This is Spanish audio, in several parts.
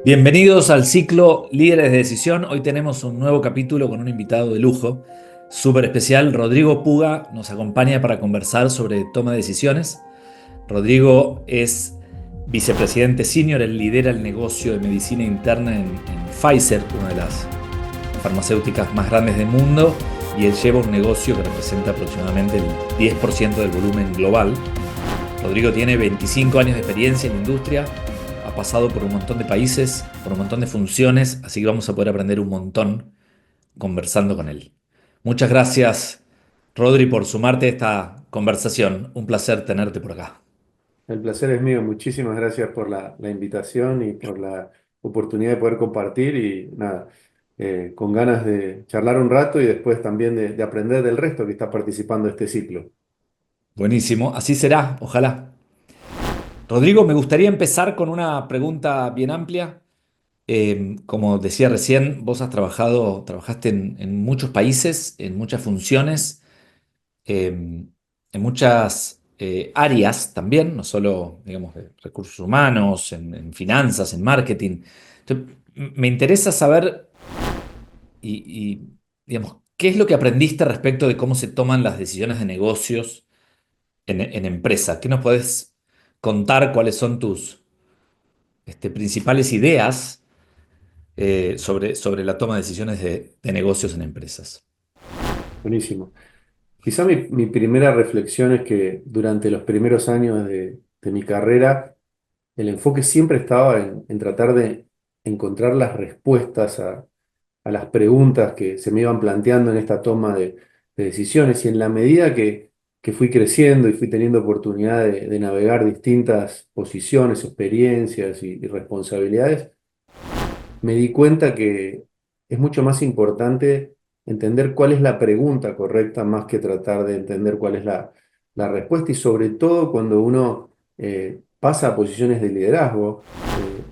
Bienvenidos al ciclo Líderes de Decisión. Hoy tenemos un nuevo capítulo con un invitado de lujo, súper especial. Rodrigo Puga nos acompaña para conversar sobre toma de decisiones. Rodrigo es vicepresidente senior, él lidera el negocio de medicina interna en Pfizer, una de las farmacéuticas más grandes del mundo, y él lleva un negocio que representa aproximadamente el 10% del volumen global. Rodrigo tiene 25 años de experiencia en la industria, ha pasado por un montón de países, por un montón de funciones, así que vamos a poder aprender un montón conversando con él. Muchas gracias, Rodri, por sumarte a esta conversación. Un placer tenerte por acá. El placer es mío. Muchísimas gracias por la invitación y por la oportunidad de poder compartir y nada, con ganas de charlar un rato y después también de aprender del resto que está participando de este ciclo. Buenísimo, así será, ojalá. Rodrigo, me gustaría empezar con una pregunta bien amplia. Como decía recién, vos trabajaste en muchos países, en muchas funciones, en muchas áreas también, no solo, digamos, de recursos humanos, en finanzas, en marketing. Entonces, me interesa saber digamos, ¿qué es lo que aprendiste respecto de cómo se toman las decisiones de negocios en empresa? ¿Qué nos podés contar? ¿Cuáles son tus principales ideas sobre la toma de decisiones de negocios en empresas? Buenísimo. Quizá mi primera reflexión es que durante los primeros años de mi carrera, el enfoque siempre estaba en tratar de encontrar las respuestas a las preguntas que se me iban planteando en esta toma de decisiones y en la medida que fui creciendo y fui teniendo oportunidad de navegar distintas posiciones, experiencias y responsabilidades, me di cuenta que es mucho más importante entender cuál es la pregunta correcta más que tratar de entender cuál es la respuesta y sobre todo cuando uno pasa a posiciones de liderazgo,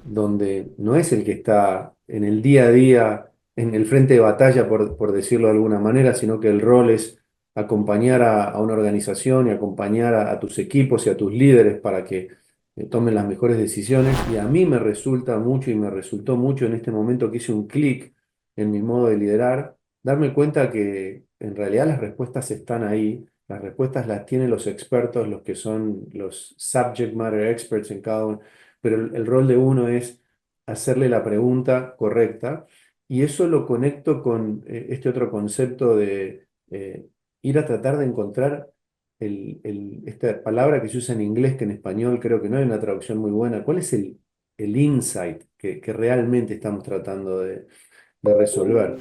donde no es el que está en el día a día, en el frente de batalla, por decirlo de alguna manera, sino que el rol es acompañar a una organización y acompañar a tus equipos y a tus líderes para que tomen las mejores decisiones. Y a mí me resulta mucho y me resultó mucho en este momento que hice un clic en mi modo de liderar, darme cuenta que en realidad las respuestas están ahí. Las respuestas las tienen los expertos, los que son los subject matter experts en cada uno, pero el rol de uno es hacerle la pregunta correcta y eso lo conecto con este otro concepto de ir a tratar de encontrar esta palabra que se usa en inglés, que en español creo que no hay una traducción muy buena. ¿Cuál es el insight que realmente estamos tratando de resolver?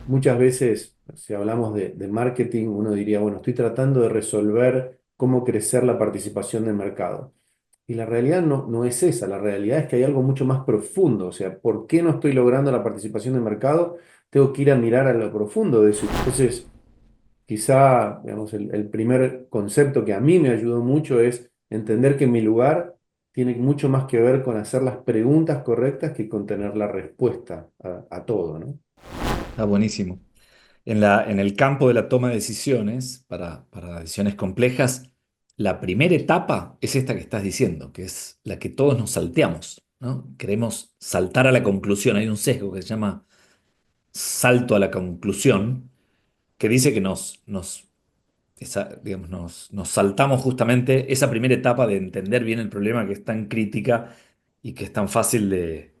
Muchas veces, si hablamos de marketing, uno diría, bueno, estoy tratando de resolver cómo crecer la participación del mercado. Y la realidad no es esa, la realidad es que hay algo mucho más profundo, o sea, ¿por qué no estoy logrando la participación del mercado? Tengo que ir a mirar a lo profundo de eso. Entonces, quizá, digamos, el primer concepto que a mí me ayudó mucho es entender que mi lugar tiene mucho más que ver con hacer las preguntas correctas que con tener la respuesta a todo, ¿no? Está buenísimo. En el campo de la toma de decisiones, para decisiones complejas, la primera etapa es esta que estás diciendo, que es la que todos nos salteamos, ¿no? Queremos saltar a la conclusión. Hay un sesgo que se llama salto a la conclusión, que dice que digamos, nos saltamos justamente esa primera etapa de entender bien el problema que es tan crítica y que es tan fácil de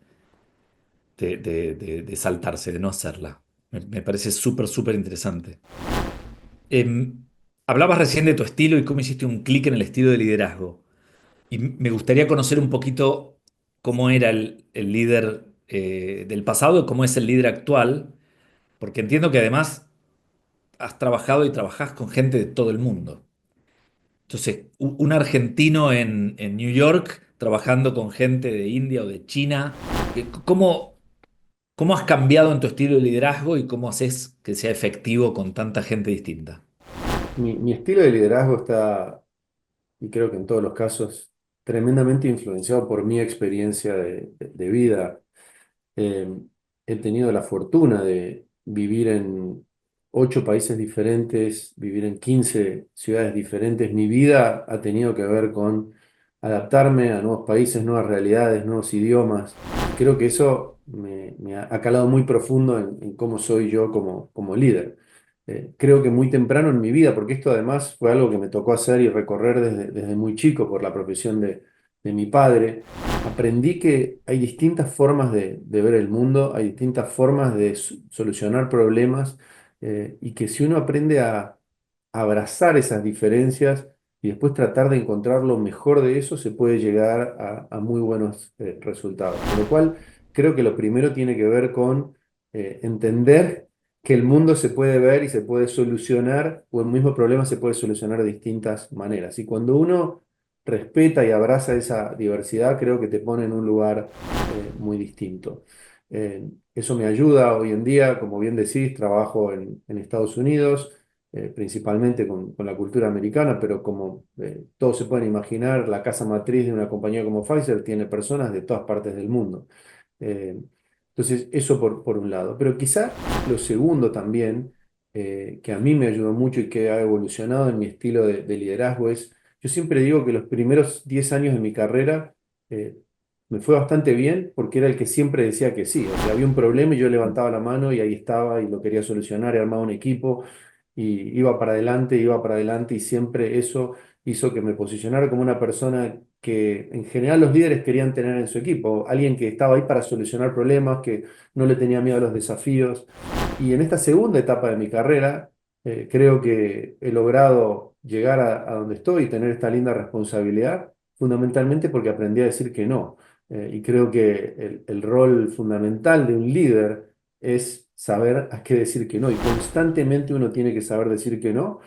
saltarse, de no hacerla. Me parece súper, súper interesante. Em, Hablabas recién de tu estilo y cómo hiciste un clic en el estilo de liderazgo. Y me gustaría conocer un poquito cómo era el líder del pasado y cómo es el líder actual, porque entiendo que además has trabajado y trabajás con gente de todo el mundo. Entonces, un argentino en New York trabajando con gente de India o de China, ¿cómo has cambiado en tu estilo de liderazgo y cómo haces que sea efectivo con tanta gente distinta? Mi estilo de liderazgo está, y creo que en todos los casos, tremendamente influenciado por mi experiencia de vida. Eh, He tenido la fortuna de vivir en 8 países diferentes, vivir en 15 ciudades diferentes. Mi vida ha tenido que ver con adaptarme a nuevos países, nuevas realidades, nuevos idiomas. Y creo que eso me ha calado muy profundo en cómo soy yo como líder. Creo que muy temprano en mi vida, porque esto además fue algo que me tocó hacer y recorrer desde muy chico por la profesión de mi padre, aprendí que hay distintas formas de ver el mundo, hay distintas formas de solucionar problemas, y que si uno aprende a abrazar esas diferencias y después tratar de encontrar lo mejor de eso, se puede llegar a muy buenos resultados. Con lo cual, creo que lo primero tiene que ver con entender que el mundo se puede ver y se puede solucionar, o el mismo problema se puede solucionar de distintas maneras. Y cuando uno respeta y abraza esa diversidad, creo que te pone en un lugar muy distinto. Eso me ayuda hoy en día, como bien decís, trabajo en Estados Unidos, principalmente con la cultura americana, pero como todos se pueden imaginar, la casa matriz de una compañía como Pfizer tiene personas de todas partes del mundo. Eh, entonces, eso por un lado. Pero quizá lo segundo también, que a mí me ayudó mucho y que ha evolucionado en mi estilo de liderazgo es, yo siempre digo que los primeros 10 años de mi carrera eh, me fue bastante bien porque era el que siempre decía que sí. O sea, había un problema y yo levantaba la mano y ahí estaba y lo quería solucionar y armaba un equipo y iba para adelante y siempre eso hizo que me posicionara como una persona que en general los líderes querían tener en su equipo, alguien que estaba ahí para solucionar problemas, que no le tenía miedo a los desafíos. Y en esta segunda etapa de mi carrera, creo que he logrado llegar a donde estoy y tener esta linda responsabilidad, fundamentalmente porque aprendí a decir que no. Y creo que el rol fundamental de un líder es saber a qué decir que no. Y constantemente uno tiene que saber decir que no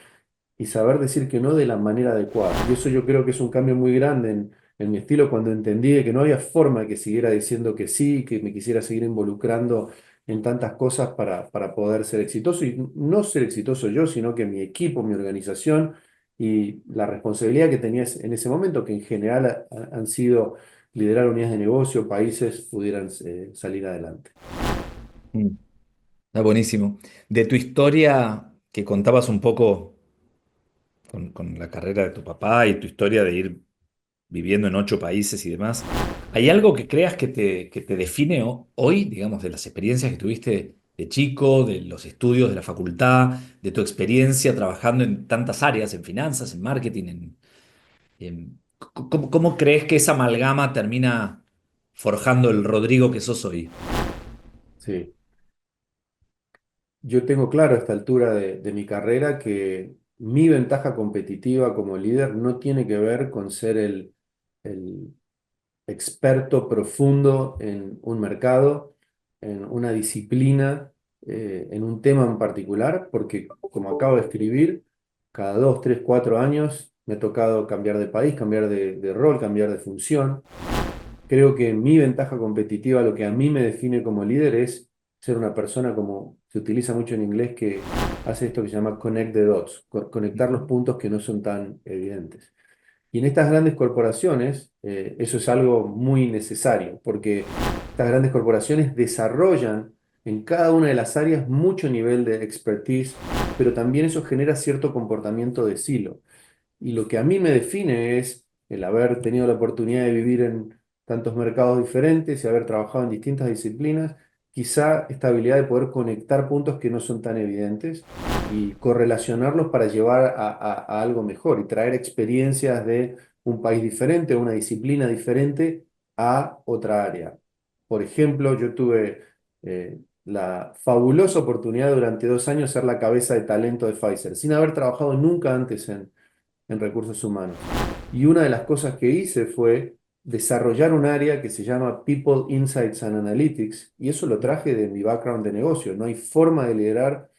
y saber decir que no de la manera adecuada. Y eso yo creo que es un cambio muy grande en mi estilo cuando entendí de que no había forma de que siguiera diciendo que sí, que me quisiera seguir involucrando en tantas cosas para poder ser exitoso. Y no ser exitoso yo, sino que mi equipo, mi organización y la responsabilidad que tenía en ese momento, que en general han sido liderar unidades de negocio, países, pudieran salir adelante. Mm. Está buenísimo. De tu historia que contabas un poco con la carrera de tu papá y tu historia de ir viviendo en 8 países y demás, ¿hay algo que creas que te define hoy, digamos, de las experiencias que tuviste de chico, de los estudios de la facultad, de tu experiencia trabajando en tantas áreas, en finanzas, en marketing, ¿cómo crees que esa amalgama termina forjando el Rodrigo que sos hoy? Sí. Yo tengo claro a esta altura de mi carrera que mi ventaja competitiva como líder no tiene que ver con ser el experto profundo en un mercado, en una disciplina, en un tema en particular, porque como acabo de escribir, cada 2, 3, 4 años me ha tocado cambiar de país, cambiar de rol, cambiar de función. Creo que mi ventaja competitiva, lo que a mí me define como líder es ser una persona, como se utiliza mucho en inglés, que hace esto que se llama connect the dots, conectar los puntos que no son tan evidentes. Y en estas grandes corporaciones, eso es algo muy necesario, porque estas grandes corporaciones desarrollan en cada una de las áreas mucho nivel de expertise, pero también eso genera cierto comportamiento de silo. Y lo que a mí me define es el haber tenido la oportunidad de vivir en tantos mercados diferentes y haber trabajado en distintas disciplinas, quizá esta habilidad de poder conectar puntos que no son tan evidentes y correlacionarlos para llevar a algo mejor y traer experiencias de un país diferente, una disciplina diferente a otra área. Por ejemplo, yo tuve la fabulosa oportunidad durante 2 años ser la cabeza de talento de Pfizer, sin haber trabajado nunca antes en recursos humanos. Y una de las cosas que hice fue desarrollar un área que se llama People Insights and Analytics, y eso lo traje de mi background de negocio. No hay forma de liderar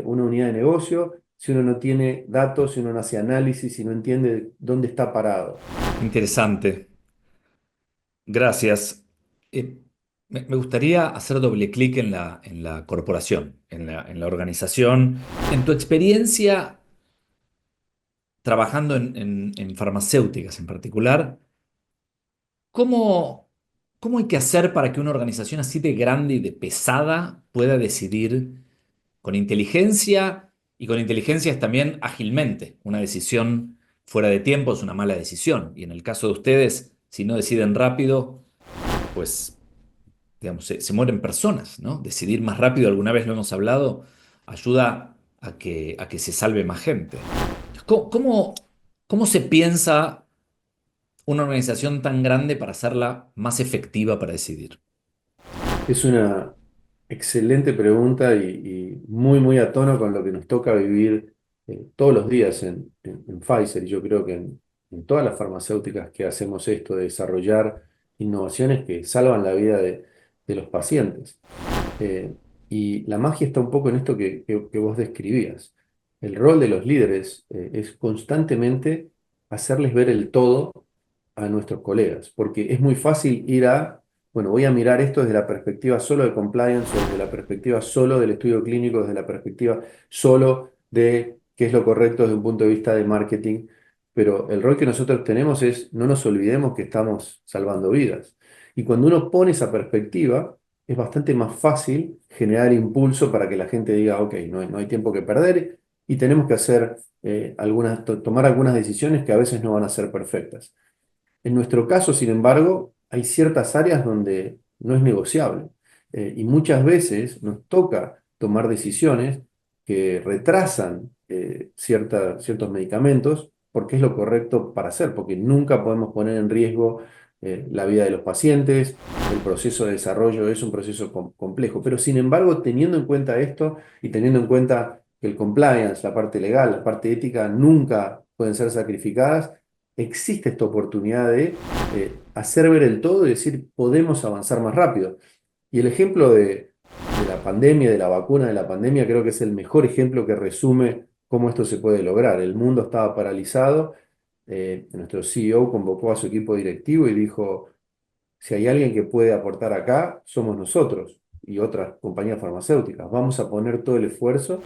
una unidad de negocio si uno no tiene datos, si uno no hace análisis, si no entiende dónde está parado. Interesante, gracias. Me gustaría hacer doble clic en la corporación, en la organización. En tu experiencia trabajando en farmacéuticas en particular, ¿cómo hay que hacer para que una organización así de grande y de pesada pueda decidir con inteligencia y con inteligencia es también ágilmente una decisión fuera de tiempo es una mala decisión. Y en el caso de ustedes, si no deciden rápido, pues digamos, se mueren personas, ¿no? Decidir más rápido, alguna vez lo hemos hablado, ayuda a que se salve más gente. ¿Cómo se piensa una organización tan grande para hacerla más efectiva para decidir? Es una excelente pregunta y muy, muy a tono con lo que nos toca vivir todos los días en Pfizer. Y yo creo que en todas las farmacéuticas que hacemos esto de desarrollar innovaciones que salvan la vida de los pacientes. Eh, y la magia está un poco en esto que vos describías. El rol de los líderes es constantemente hacerles ver el todo a nuestros colegas, porque es muy fácil ir a, bueno, voy a mirar esto desde la perspectiva solo de compliance o desde la perspectiva solo del estudio clínico, desde la perspectiva solo de qué es lo correcto desde un punto de vista de marketing, pero el rol que nosotros tenemos es, no nos olvidemos que estamos salvando vidas. Y cuando uno pone esa perspectiva, es bastante más fácil generar impulso para que la gente diga, ok, no hay tiempo que perder y tenemos que hacer tomar algunas decisiones que a veces no van a ser perfectas. En nuestro caso, sin embargo, hay ciertas áreas donde no es negociable. Y muchas veces nos toca tomar decisiones que retrasan ciertos medicamentos porque es lo correcto para hacer, porque nunca podemos poner en riesgo la vida de los pacientes. El proceso de desarrollo es un proceso complejo, pero sin embargo, teniendo en cuenta esto y teniendo en cuenta que el compliance, la parte legal, la parte ética, nunca pueden ser sacrificadas, existe esta oportunidad de hacer ver el todo y decir, podemos avanzar más rápido. Y el ejemplo de la pandemia, de la vacuna de la pandemia, creo que es el mejor ejemplo que resume cómo esto se puede lograr. El mundo estaba paralizado, nuestro CEO convocó a su equipo directivo y dijo, si hay alguien que puede aportar acá, somos nosotros y otras compañías farmacéuticas. Vamos a poner todo el esfuerzo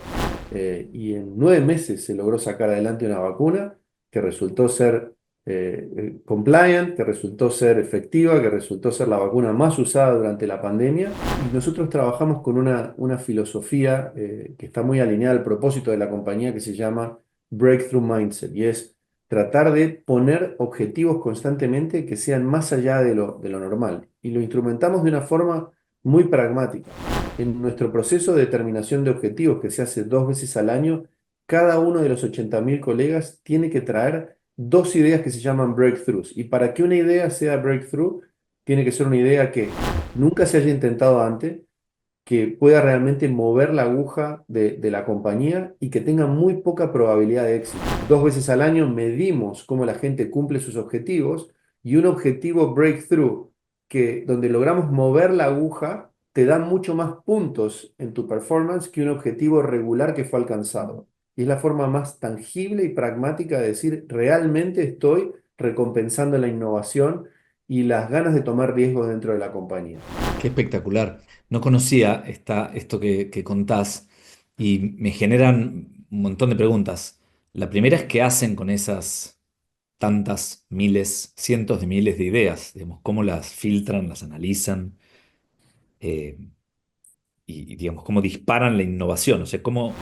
y en 9 meses se logró sacar adelante una vacuna que resultó ser compliant, que resultó ser efectiva, que resultó ser la vacuna más usada durante la pandemia. Y nosotros trabajamos con una filosofía que está muy alineada al propósito de la compañía que se llama Breakthrough Mindset y es tratar de poner objetivos constantemente que sean más allá de lo normal. Y lo instrumentamos de una forma muy pragmática. En nuestro proceso de determinación de objetivos, que se hace 2 veces al año, cada uno de los 80.000 colegas tiene que traer 2 ideas que se llaman breakthroughs. Y para que una idea sea breakthrough, tiene que ser una idea que nunca se haya intentado antes, que pueda realmente mover la aguja de la compañía y que tenga muy poca probabilidad de éxito. 2 veces al año medimos cómo la gente cumple sus objetivos y un objetivo breakthrough donde logramos mover la aguja te da mucho más puntos en tu performance que un objetivo regular que fue alcanzado. Y es la forma más tangible y pragmática de decir, realmente estoy recompensando la innovación y las ganas de tomar riesgos dentro de la compañía. Qué espectacular. No conocía esto que contás y me generan un montón de preguntas. La primera es qué hacen con esas tantas miles, cientos de miles de ideas, digamos, cómo las filtran, las analizan eh, digamos, cómo disparan la innovación, o sea, cómo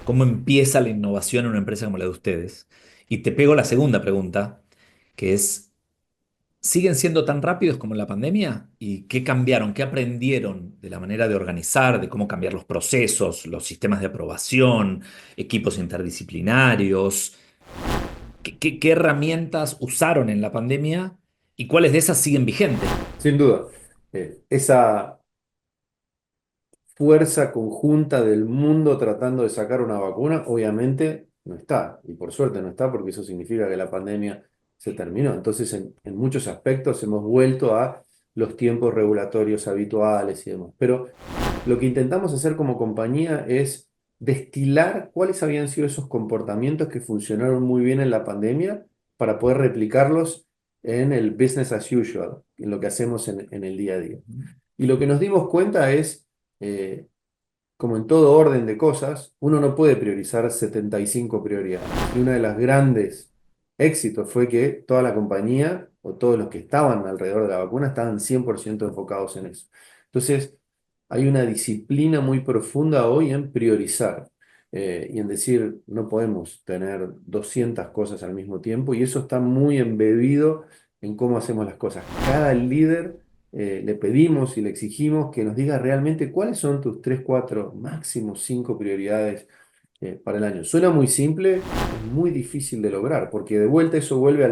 empieza la innovación en una empresa como la de ustedes. Y te pego la segunda pregunta, que es, ¿siguen siendo tan rápidos como en la pandemia? ¿Y qué cambiaron? ¿Qué aprendieron de la manera de organizar, de cómo cambiar los procesos, los sistemas de aprobación, equipos interdisciplinarios? ¿Qué herramientas usaron en la pandemia y cuáles de esas siguen vigentes? Sin duda, esa fuerza conjunta del mundo tratando de sacar una vacuna, obviamente no está. Y por suerte no está porque eso significa que la pandemia se terminó. Entonces, en muchos aspectos hemos vuelto a los tiempos regulatorios habituales y demás. Pero lo que intentamos hacer como compañía es destilar cuáles habían sido esos comportamientos que funcionaron muy bien en la pandemia para poder replicarlos en el business as usual, en lo que hacemos en el día a día. Y lo que nos dimos cuenta es, eh, como en todo orden de cosas, uno no puede priorizar 75 prioridades. Y uno de los grandes éxitos fue que toda la compañía o todos los que estaban alrededor de la vacuna estaban 100% enfocados en eso. Entonces, hay una disciplina muy profunda hoy en priorizar. y en decir, no podemos tener 200 cosas al mismo tiempo, y eso está muy embebido en cómo hacemos las cosas. Cada líder le pedimos y le exigimos que nos diga realmente cuáles son tus 3 4 máximo 5 prioridades para el año. Suena muy simple, es muy difícil de lograr, porque de vuelta eso vuelve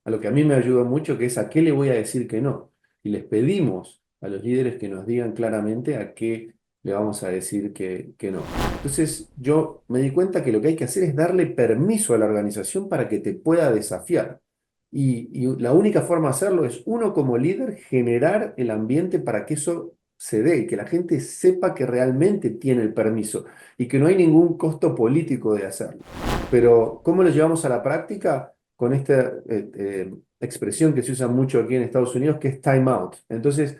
a lo que a mí me ayuda mucho, que es a qué le voy a decir que no. Y les pedimos a los líderes que nos digan claramente a qué le vamos a decir que no. Entonces yo me di cuenta que lo que hay que hacer es darle permiso a la organización para que te pueda desafiar. Y la única forma de hacerlo es uno como líder generar el ambiente para que eso se dé y que la gente sepa que realmente tiene el permiso y que no hay ningún costo político de hacerlo. Pero ¿cómo lo llevamos a la práctica? Con esta expresión que se usa mucho aquí en Estados Unidos, que es time out. Entonces,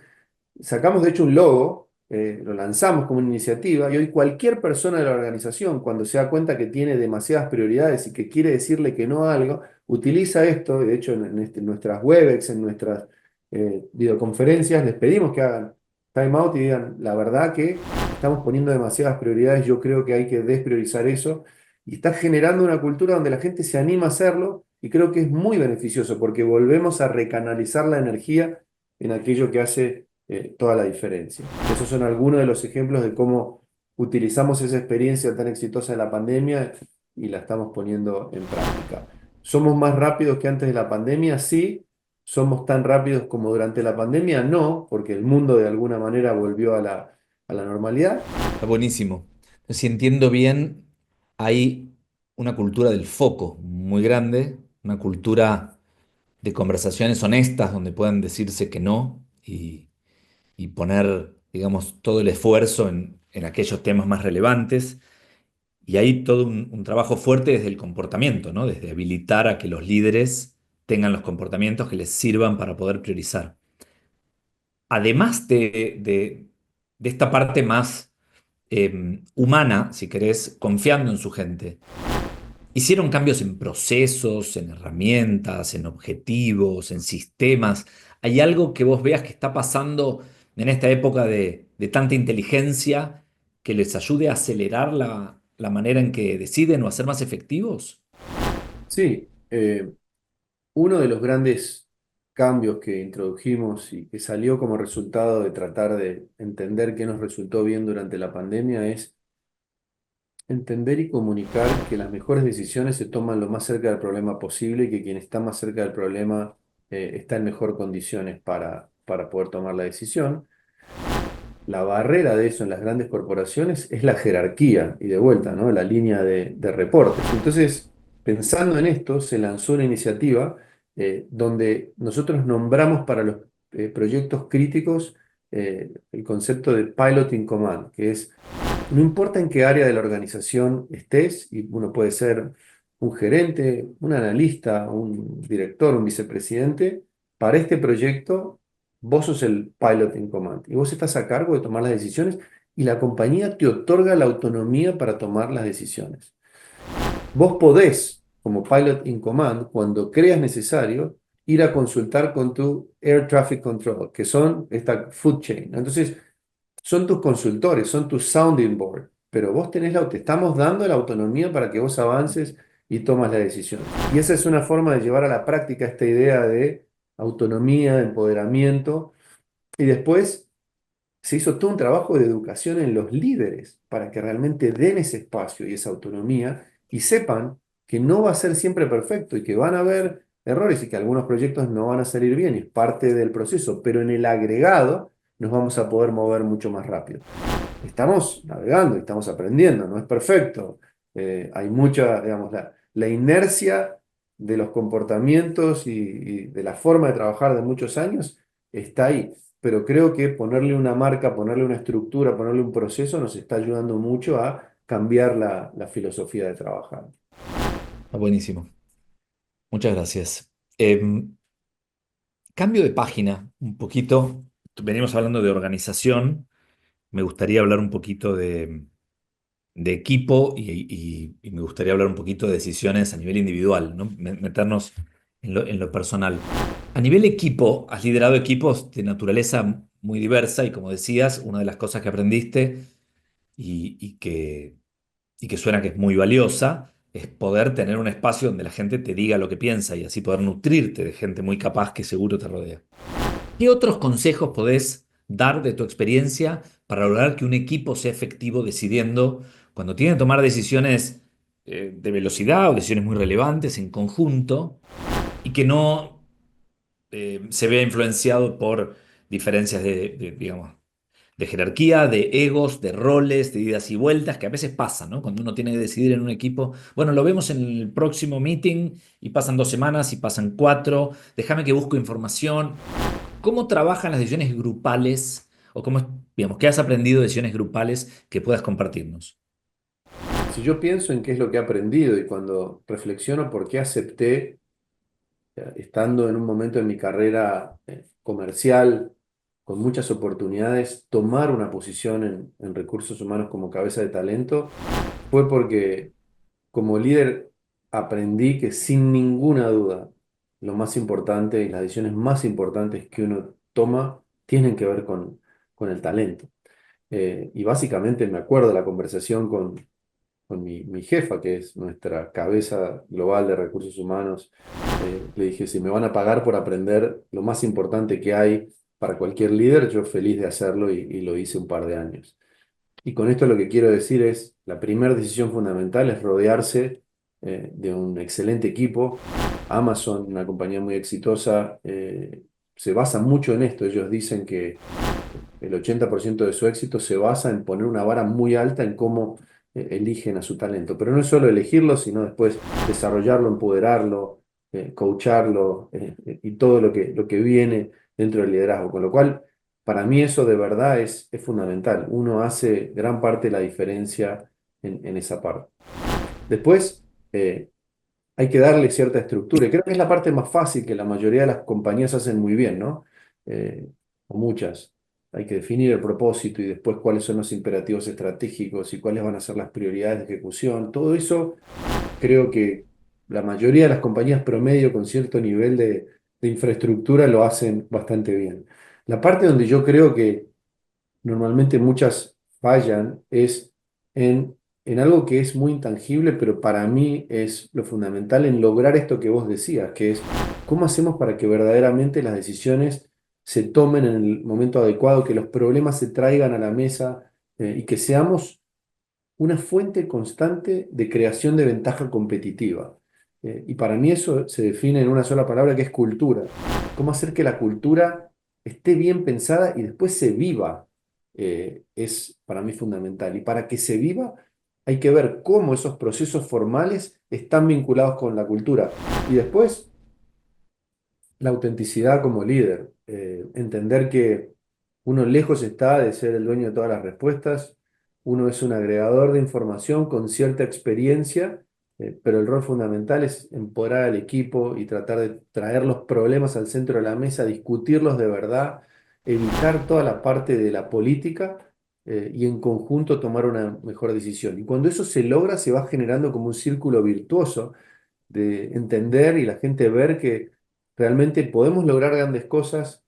sacamos de hecho un logo, lo lanzamos como una iniciativa y hoy cualquier persona de la organización, cuando se da cuenta que tiene demasiadas prioridades y que quiere decirle que no a algo, utiliza esto. De hecho, en nuestras Webex, en nuestras videoconferencias, les pedimos que hagan time out y digan, la verdad que estamos poniendo demasiadas prioridades, yo creo que hay que despriorizar eso. Y está generando una cultura donde la gente se anima a hacerlo y creo que es muy beneficioso porque volvemos a recanalizar la energía en aquello que hace toda la diferencia. Esos son algunos de los ejemplos de cómo utilizamos esa experiencia tan exitosa de la pandemia y la estamos poniendo en práctica. ¿Somos más rápidos que antes de la pandemia? Sí. ¿Somos tan rápidos como durante la pandemia? No, porque el mundo de alguna manera volvió a la normalidad. Está buenísimo. Si entiendo bien, hay una cultura del foco muy grande, una cultura de conversaciones honestas donde puedan decirse que no y poner, digamos, todo el esfuerzo en aquellos temas más relevantes. Y hay todo un trabajo fuerte desde el comportamiento, ¿no? Desde habilitar a que los líderes tengan los comportamientos que les sirvan para poder priorizar. Además de esta parte más humana, si querés, confiando en su gente, hicieron cambios en procesos, en herramientas, en objetivos, en sistemas. ¿Hay algo que vos veas que está pasando en esta época de tanta inteligencia que les ayude a acelerar la manera en que deciden o a ser más efectivos? Sí, uno de los grandes cambios que introdujimos y que salió como resultado de tratar de entender qué nos resultó bien durante la pandemia es entender y comunicar que las mejores decisiones se toman lo más cerca del problema posible y que quien está más cerca del problema está en mejor condiciones para poder tomar la decisión. La barrera de eso en las grandes corporaciones es la jerarquía y de vuelta, ¿no? La línea de reportes. Entonces, pensando en esto, se lanzó una iniciativa donde nosotros nombramos para los proyectos críticos el concepto de Pilot in Command, que es, no importa en qué área de la organización estés, y uno puede ser un gerente, un analista, un director, un vicepresidente, para este proyecto vos sos el pilot in command y vos estás a cargo de tomar las decisiones y la compañía te otorga la autonomía para tomar las decisiones. Vos podés, como pilot in command, cuando creas necesario, ir a consultar con tu Air Traffic Control, que son esta food chain. Entonces, son tus consultores, son tu sounding board, pero vos te estamos dando la autonomía para que vos avances y tomas la decisión. Y esa es una forma de llevar a la práctica esta idea de autonomía, de empoderamiento. Y después se hizo todo un trabajo de educación en los líderes para que realmente den ese espacio y esa autonomía y sepan que no va a ser siempre perfecto y que van a haber errores y que algunos proyectos no van a salir bien, es parte del proceso, pero en el agregado nos vamos a poder mover mucho más rápido. Estamos navegando y estamos aprendiendo, no es perfecto. Hay mucha, digamos, la inercia de los comportamientos y de la forma de trabajar de muchos años está ahí, pero creo que ponerle una marca, ponerle una estructura, ponerle un proceso nos está ayudando mucho a cambiar la filosofía de trabajar. Está buenísimo. Muchas gracias. Cambio de página un poquito. Venimos hablando de organización. Me gustaría hablar un poquito de equipo y me gustaría hablar un poquito de decisiones a nivel individual, ¿no? Meternos en lo personal. A nivel equipo, has liderado equipos de naturaleza muy diversa y como decías, una de las cosas que aprendiste y que y que suena que es muy valiosa, es poder tener un espacio donde la gente te diga lo que piensa y así poder nutrirte de gente muy capaz que seguro te rodea. ¿Qué otros consejos podés dar de tu experiencia para lograr que un equipo sea efectivo decidiendo cuando tiene que tomar decisiones de velocidad o decisiones muy relevantes en conjunto y que no se vea influenciado por diferencias digamos, de jerarquía, de egos, de roles, de idas y vueltas, que a veces pasa, ¿no? Cuando uno tiene que decidir en un equipo, bueno, lo vemos en el próximo meeting y pasan 2 semanas y pasan 4, déjame que busco información. ¿Cómo trabajan las decisiones grupales o digamos, qué has aprendido de decisiones grupales que puedas compartirnos? Si yo pienso en qué es lo que he aprendido y cuando reflexiono por qué acepté, estando en un momento en mi carrera comercial, con muchas oportunidades, tomar una posición en recursos humanos como cabeza de talento, fue porque como líder aprendí que sin ninguna duda lo más importante y las decisiones más importantes que uno toma tienen que ver con el talento. Y básicamente me acuerdo de la conversación con mi jefa, que es nuestra cabeza global de recursos humanos. Le dije, si me van a pagar por aprender lo más importante que hay para cualquier líder, yo feliz de hacerlo y lo hice un par de años. Y con esto lo que quiero decir es, la primera decisión fundamental es rodearse de un excelente equipo. Amazon, una compañía muy exitosa, se basa mucho en esto. Ellos dicen que el 80% de su éxito se basa en poner una vara muy alta en cómo eligen a su talento. Pero no es solo elegirlo, sino después desarrollarlo, empoderarlo, coacharlo y todo lo que viene dentro del liderazgo. Con lo cual, para mí eso de verdad es fundamental. Uno hace gran parte de la diferencia en esa parte. Después, hay que darle cierta estructura. Y creo que es la parte más fácil que la mayoría de las compañías hacen muy bien, ¿no? Eh, o muchas. Hay que definir el propósito y después cuáles son los imperativos estratégicos y cuáles van a ser las prioridades de ejecución. Todo eso creo que la mayoría de las compañías promedio con cierto nivel de infraestructura lo hacen bastante bien. La parte donde yo creo que normalmente muchas fallan es en algo que es muy intangible, pero para mí es lo fundamental en lograr esto que vos decías, que es cómo hacemos para que verdaderamente las decisiones se tomen en el momento adecuado, que los problemas se traigan a la mesa y que seamos una fuente constante de creación de ventaja competitiva. Y para mí eso se define en una sola palabra que es cultura. Cómo hacer que la cultura esté bien pensada y después se viva es para mí fundamental. Y para que se viva hay que ver cómo esos procesos formales están vinculados con la cultura. Y después la autenticidad como líder, entender que uno lejos está de ser el dueño de todas las respuestas, uno es un agregador de información con cierta experiencia, pero el rol fundamental es empoderar al equipo y tratar de traer los problemas al centro de la mesa, discutirlos de verdad, evitar toda la parte de la política. Y en conjunto tomar una mejor decisión. Y cuando eso se logra, se va generando como un círculo virtuoso de entender y la gente ver que realmente podemos lograr grandes cosas.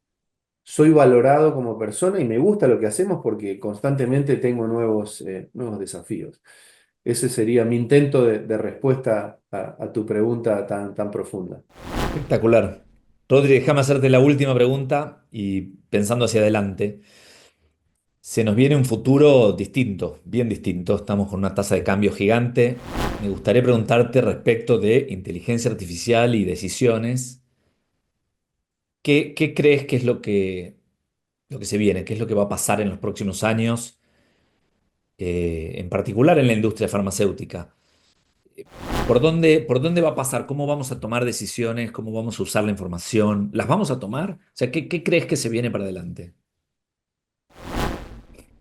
Soy valorado como persona y me gusta lo que hacemos porque constantemente tengo nuevos desafíos. Ese sería mi intento de respuesta a tu pregunta tan profunda. Espectacular. Rodri, déjame hacerte la última pregunta y pensando hacia adelante. Se nos viene un futuro distinto, bien distinto. Estamos con una tasa de cambio gigante. Me gustaría preguntarte respecto de inteligencia artificial y decisiones. ¿Qué crees que es lo que se viene? ¿Qué es lo que va a pasar en los próximos años, en particular en la industria farmacéutica? ¿Por dónde va a pasar? ¿Cómo vamos a tomar decisiones? ¿Cómo vamos a usar la información? ¿Las vamos a tomar? O sea, ¿qué crees que se viene para adelante?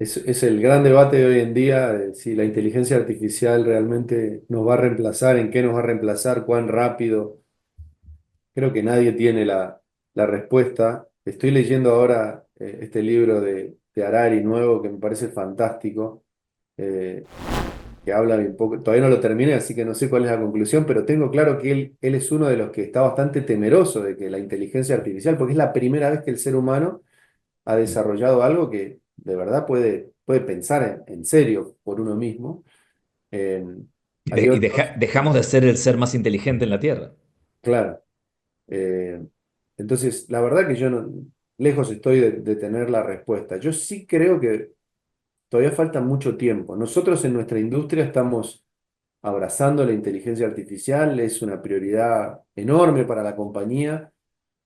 Es el gran debate de hoy en día de si la inteligencia artificial realmente nos va a reemplazar, en qué nos va a reemplazar, cuán rápido. Creo que nadie tiene la respuesta. Estoy leyendo ahora este libro de Harari nuevo que me parece fantástico, eh, que habla un poco, todavía no lo terminé, así que no sé cuál es la conclusión, pero tengo claro que él es uno de los que está bastante temeroso de que la inteligencia artificial, porque es la primera vez que el ser humano ha desarrollado algo que de verdad puede pensar en serio por uno mismo. Eh, Y, hay otros, dejamos de ser el ser más inteligente en la Tierra. claro. eh, entonces, la verdad que yo no, lejos estoy de tener la respuesta. Yo sí creo que todavía falta mucho tiempo. Nosotros en nuestra industria estamos abrazando la inteligencia artificial, es una prioridad enorme para la compañía,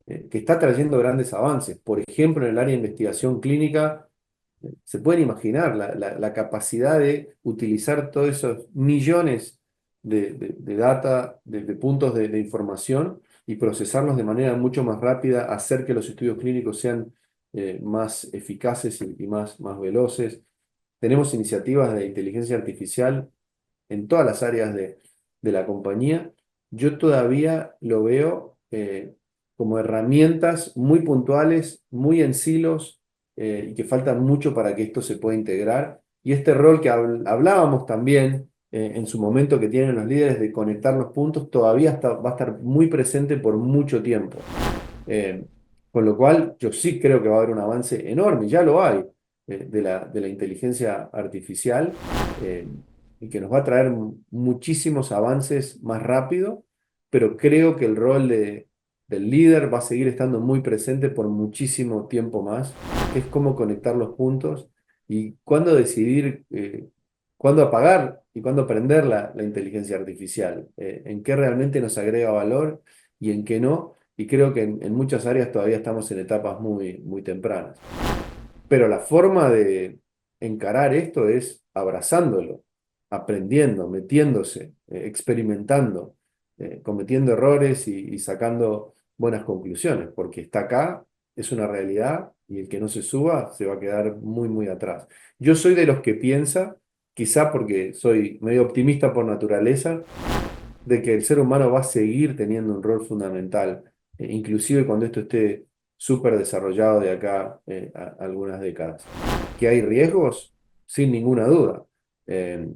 que está trayendo grandes avances. Por ejemplo, en el área de investigación clínica, se pueden imaginar la capacidad de utilizar todos esos millones de data, de puntos de información y procesarlos de manera mucho más rápida, hacer que los estudios clínicos sean más eficaces y más veloces. Tenemos iniciativas de inteligencia artificial en todas las áreas de la compañía. Yo todavía lo veo como herramientas muy puntuales, muy en silos, y que falta mucho para que esto se pueda integrar. Y este rol que hablábamos también en su momento que tienen los líderes de conectar los puntos, todavía va a estar muy presente por mucho tiempo. Eh, con lo cual, yo sí creo que va a haber un avance enorme, ya lo hay, de la inteligencia artificial, y que nos va a traer muchísimos avances más rápido, pero creo que el rol del líder va a seguir estando muy presente por muchísimo tiempo más, que es cómo conectar los puntos y cuándo decidir, cuándo apagar y cuándo prender la inteligencia artificial, en qué realmente nos agrega valor y en qué no. Y creo que en muchas áreas todavía estamos en etapas muy tempranas. Pero la forma de encarar esto es abrazándolo, aprendiendo, metiéndose, experimentando, cometiendo errores y sacando buenas conclusiones, porque está acá, es una realidad y el que no se suba se va a quedar muy atrás. Yo soy de los que piensa, quizá porque soy medio optimista por naturaleza, de que el ser humano va a seguir teniendo un rol fundamental, inclusive cuando esto esté súper desarrollado de acá a algunas décadas. ¿Que hay riesgos? Sin ninguna duda. Eh,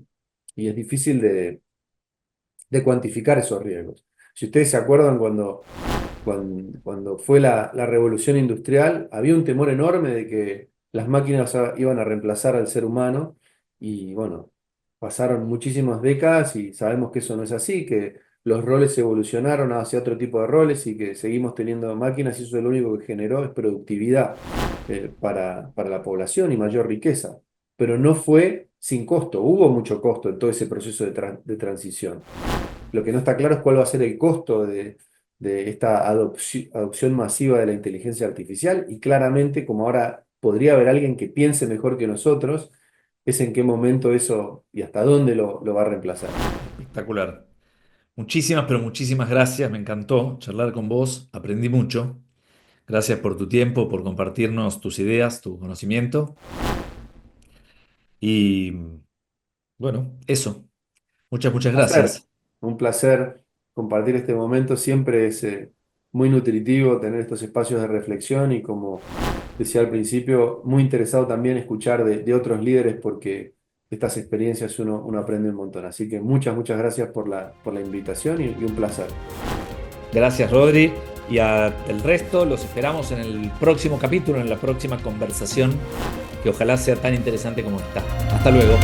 y es difícil de cuantificar esos riesgos. Si ustedes se acuerdan cuando fue la revolución industrial, había un temor enorme de que las máquinas iban a reemplazar al ser humano y bueno, pasaron muchísimas décadas y sabemos que eso no es así, que los roles evolucionaron hacia otro tipo de roles y que seguimos teniendo máquinas y eso lo único que generó es productividad para la población y mayor riqueza. Pero no fue sin costo, hubo mucho costo en todo ese proceso de transición. Lo que no está claro es cuál va a ser el costo de esta adopción masiva de la inteligencia artificial y claramente, como ahora podría haber alguien que piense mejor que nosotros, es en qué momento eso y hasta dónde lo va a reemplazar. Espectacular. Muchísimas, pero muchísimas gracias. Me encantó charlar con vos. Aprendí mucho. Gracias por tu tiempo, por compartirnos tus ideas, tu conocimiento. Y bueno, eso. Muchas Placer, gracias. un placer compartir este momento. Siempre es muy nutritivo tener estos espacios de reflexión y como decía al principio, muy interesado también escuchar de otros líderes porque de estas experiencias uno aprende un montón. Así que muchas gracias por la invitación y un placer. Gracias, Rodri. Y el resto los esperamos en el próximo capítulo, en la próxima conversación, que ojalá sea tan interesante como esta. Hasta luego.